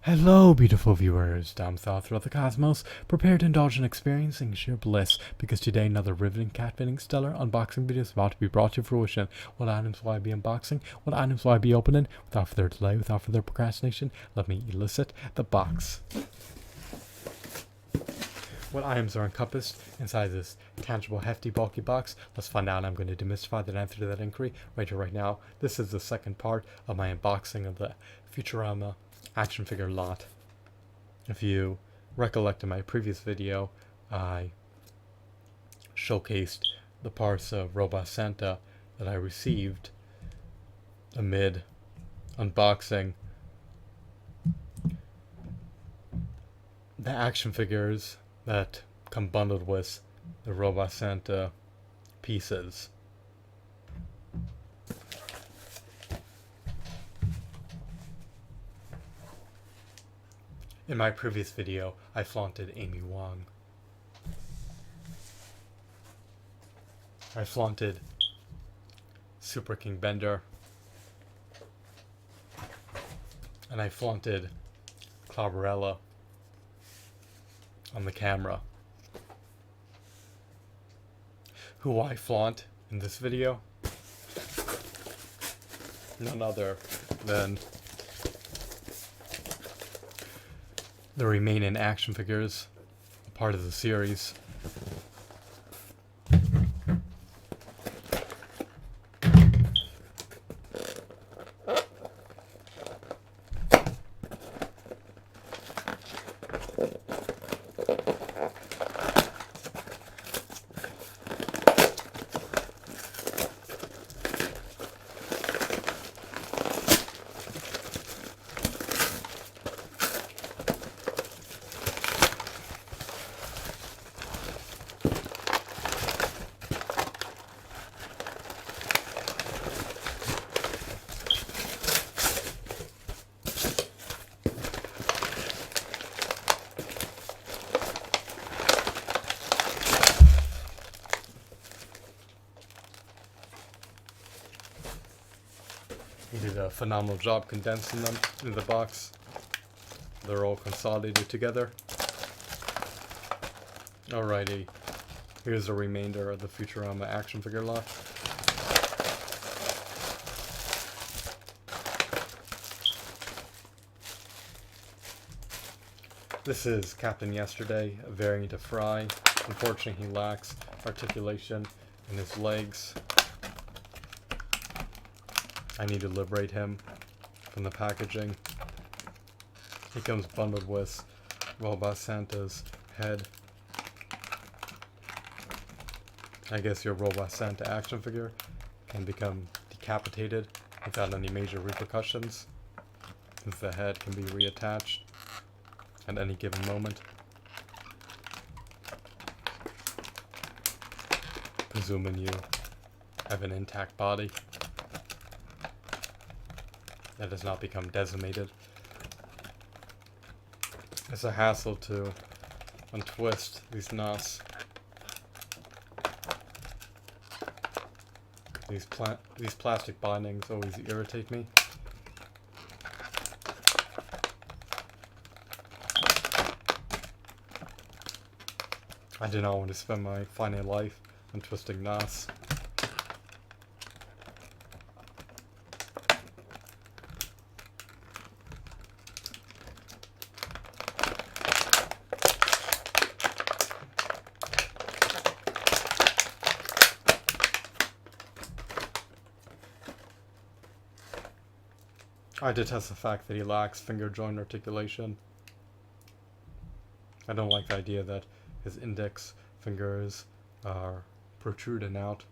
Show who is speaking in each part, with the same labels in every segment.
Speaker 1: Hello, beautiful viewers, down south throughout the cosmos. Prepare to indulge in experiencing sheer bliss, because today another riveting, cat-fitting, stellar unboxing video is about to be brought to fruition. What items will I be unboxing? What items will I be opening? Without further delay, without further procrastination, let me elicit the box. What items are encompassed inside this tangible, hefty, bulky box? Let's find out. I'm going to demystify the answer to that inquiry right here, right now. This is the second part of my unboxing of the Futurama action figure lot. If you recollect in my previous video, I showcased the parts of Robot Santa that I received amid unboxing the action figures that come bundled with the Robot Santa pieces. In my previous video, I flaunted Amy Wong. I flaunted Super King Bender. And I flaunted Clobarella on the camera. Who I flaunt in this video? None other than the remaining action figures, a part of the series. He did a phenomenal job condensing them in the box. They're all consolidated together. Alrighty, here's the remainder of the Futurama action figure lot. This is Captain Yesterday, a variant of Fry. Unfortunately, he lacks articulation in his legs. I need to liberate him from the packaging. He comes bundled with Robot Santa's head. I guess your Robot Santa action figure can become decapitated without any major repercussions, since the head can be reattached at any given moment. Presuming you have an intact body that has not become decimated. It's a hassle to untwist these knots. These plastic bindings always irritate me. I do not want to spend my finite life untwisting knots. I detest the fact that he lacks finger joint articulation. I don't like the idea that his index fingers are protruding out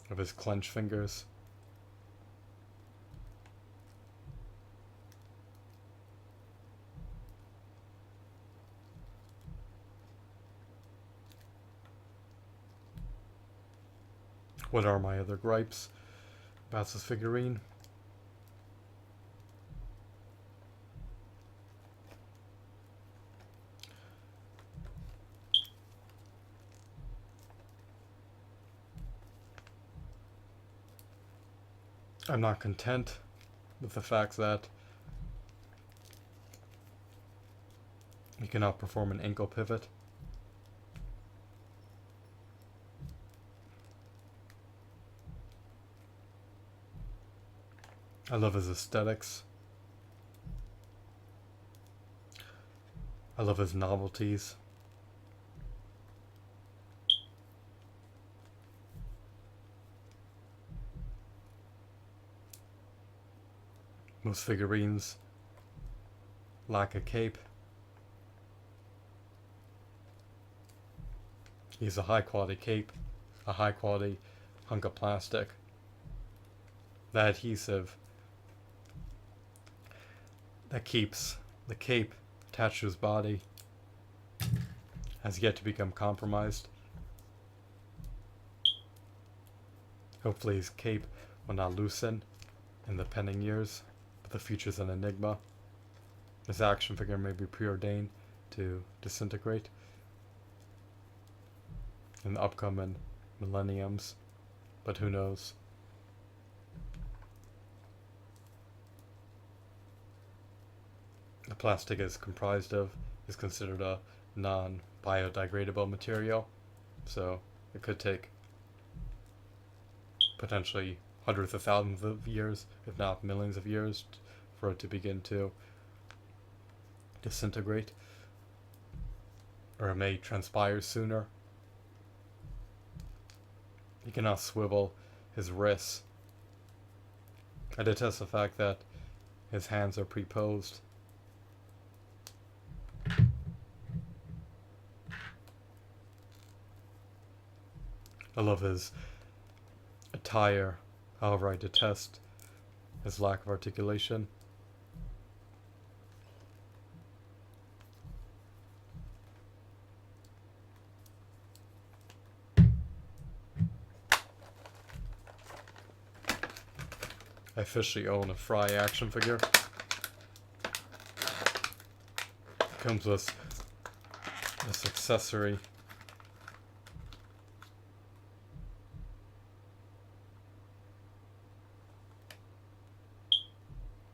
Speaker 1: of his clenched fingers. What are my other gripes about this figurine? I'm not content with the fact that You cannot perform an ankle pivot. I love his aesthetics. I love his novelties. Most figurines lack a cape. He's a high quality cape, a high quality hunk of plastic. The adhesive that keeps the cape attached to his body has yet to become compromised. Hopefully his cape will not loosen in the pending years, but the future's an enigma. This action figure may be preordained to disintegrate in the upcoming millenniums, but who knows? The plastic is comprised of is considered a non-biodegradable material, so it could take potentially hundreds of thousands of years, if not millions of years, for it to begin to disintegrate, or it may transpire sooner. He cannot swivel his wrists. I detest the fact that his hands are pre-posed. I love his attire, however I detest his lack of articulation. I officially own a Fry action figure. Comes with this accessory.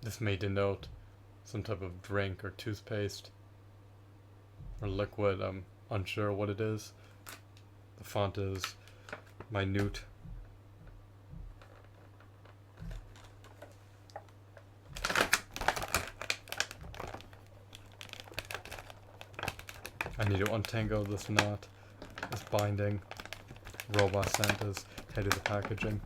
Speaker 1: This may denote some type of drink or toothpaste or liquid. I'm unsure what it is. The font is minute. I need to untangle this knot, this binding. Robot Santa's head of the packaging.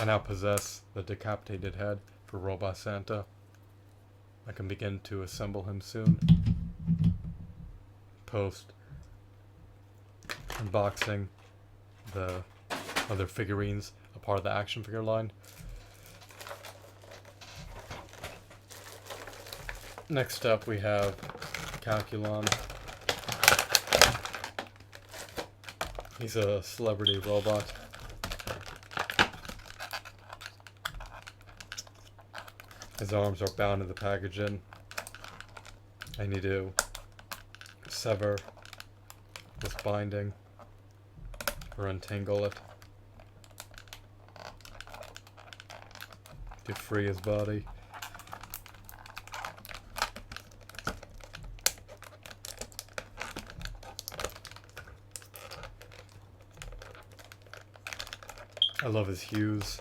Speaker 1: I now possess the decapitated head for Robot Santa. I can begin to assemble him soon. Post unboxing the other figurines, a part of the action figure line. Next up we have Calculon. He's a celebrity robot. His arms are bound in the packaging. I need to sever this binding or untangle it to free his body. I love his hues.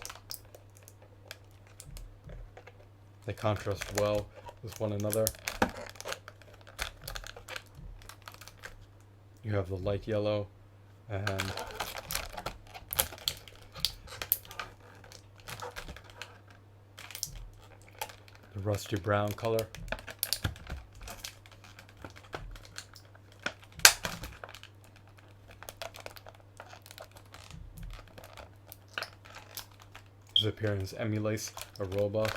Speaker 1: They contrast well with one another. You have the light yellow and the rusty brown color. His appearance emulates a robot.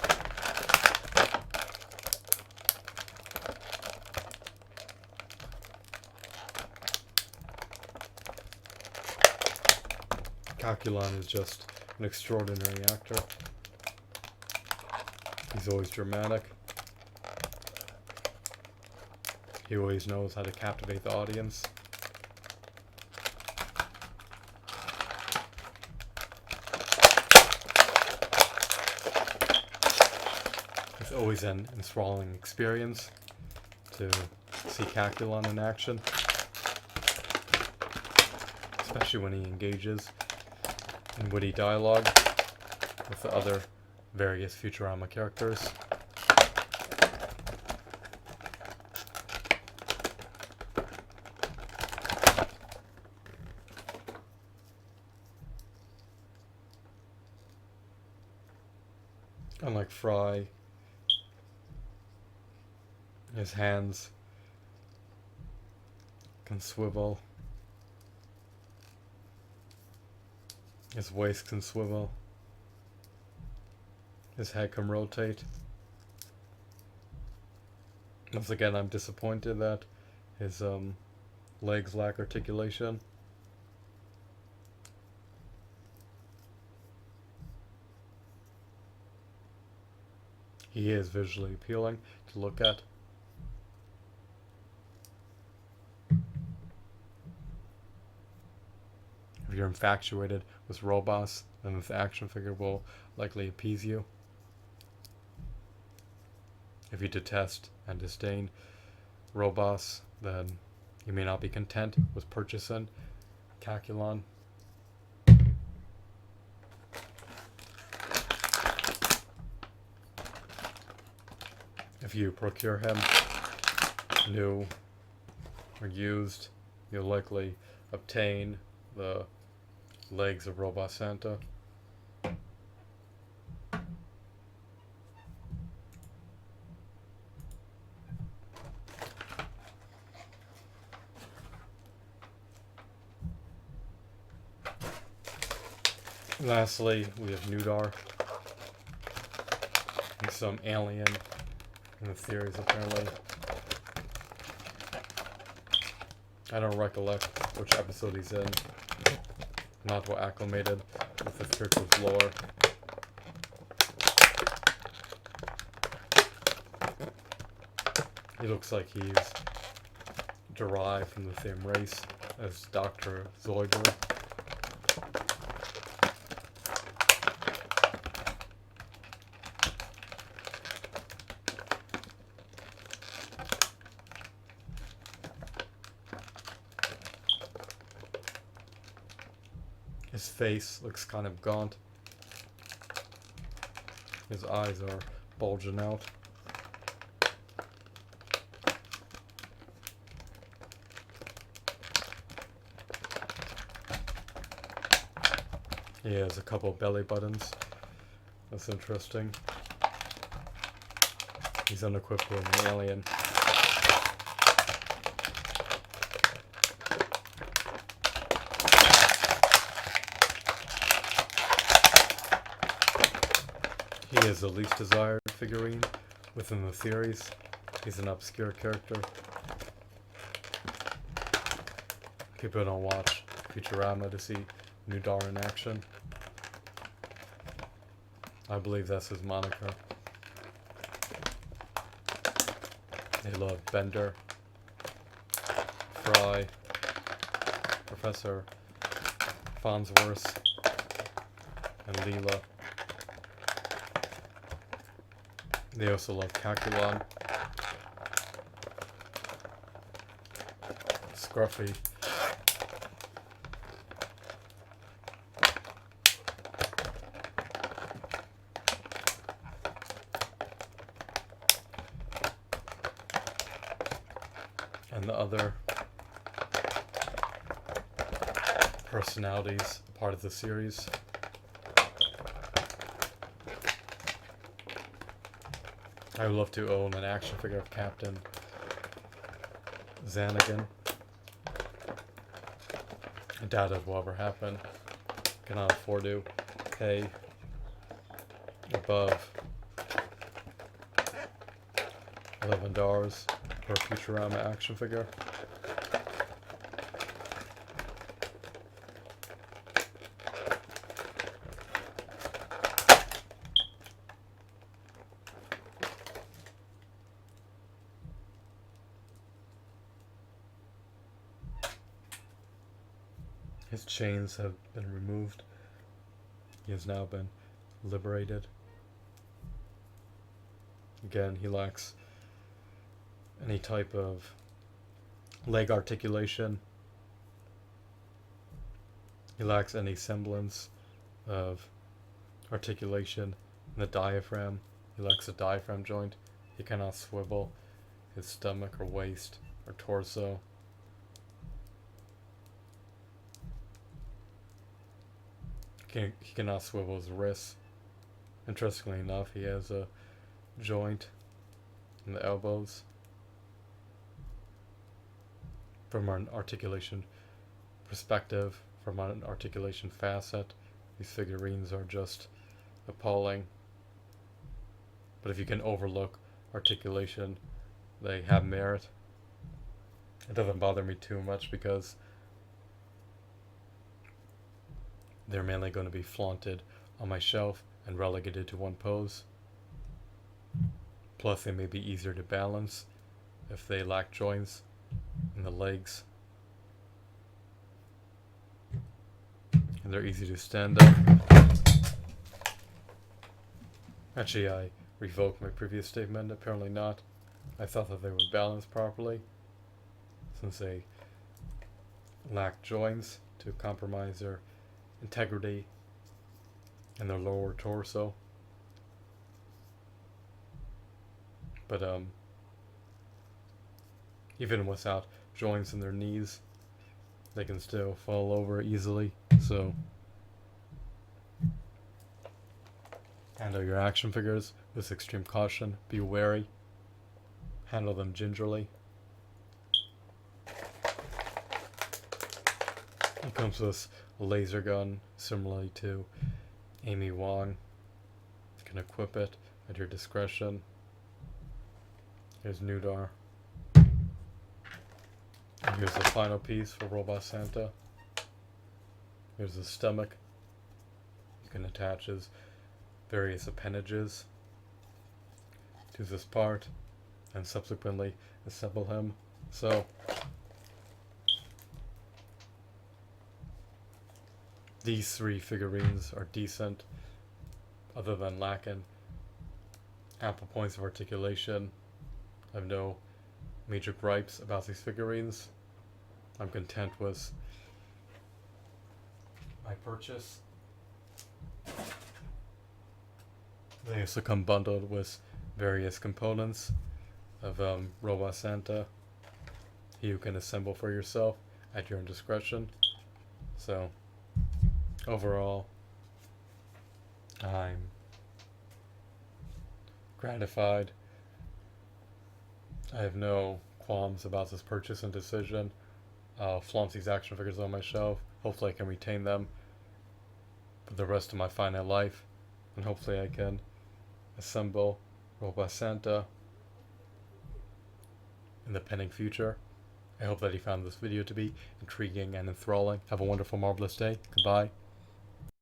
Speaker 1: Calculon is just an extraordinary actor. He's always dramatic. He always knows how to captivate the audience. It's always an enthralling experience to see Calculon in action, especially when he engages in witty dialogue with the other various Futurama characters. Unlike Fry, his hands can swivel, his waist can swivel, his head can rotate. Once again, I'm disappointed that his legs lack articulation. He is visually appealing to look at. If you're infatuated with robots, then this action figure will likely appease you. If you detest and disdain robots, then you may not be content with purchasing Calculon. If you procure him new or used, you'll likely obtain the legs of Robot Santa. Lastly, we have Nudar. He's some alien in the series, apparently. I don't recollect which episode he's in. Not well acclimated with this character's lore. He looks like he's derived from the same race as Dr. Zoidberg. His face looks kind of gaunt. His eyes are bulging out. He has a couple belly buttons. That's interesting. He's unequipped with an alien. He is the least desired figurine within the series. He's an obscure character. People don't watch Futurama to see Nudar in action. I believe that's his moniker. They love Bender, Fry, Professor Farnsworth, and Leela. They also love Calculon, Scruffy, and the other personalities part of the series. I would love to own an action figure of Captain Xanagan. I doubt it will ever happen. Cannot afford to pay above $11 for a Futurama action figure. His chains have been removed. He has now been liberated. Again, he lacks any type of leg articulation. He lacks any semblance of articulation in the diaphragm. He lacks a diaphragm joint. He cannot swivel his stomach or waist or torso. He cannot swivel his wrists. Interestingly enough, he has a joint in the elbows. From an articulation perspective, from an articulation facet, these figurines are just appalling. But if you can overlook articulation, they have merit. It doesn't bother me too much because they're mainly going to be flaunted on my shelf and relegated to one pose. Plus, they may be easier to balance if they lack joints in the legs. And they're easy to stand up. Actually, I revoked my previous statement. Apparently not. I thought that they were balanced properly, since they lack joints to compromise their integrity and their lower torso. But even without joints in their knees, they can still fall over easily. So handle your action figures with extreme caution. Be wary. Handle them gingerly. It comes with a laser gun, similarly to Amy Wong. You can equip it at your discretion. Here's Nudar. And here's the final piece for Robot Santa. Here's the stomach. You can attach his various appendages to this part and subsequently assemble him. So these three figurines are decent, other than lacking ample points of articulation. I have no major gripes about these figurines. I'm content with my purchase. They also come bundled with various components of Robot Santa. You can assemble for yourself at your own discretion. So overall, I'm gratified. I have no qualms about this purchase and decision. I'll flaunt these action figures on my shelf. Hopefully I can retain them for the rest of my finite life. And hopefully I can assemble Robot Santa in the pending future. I hope that you found this video to be intriguing and enthralling. Have a wonderful, marvelous day. Goodbye.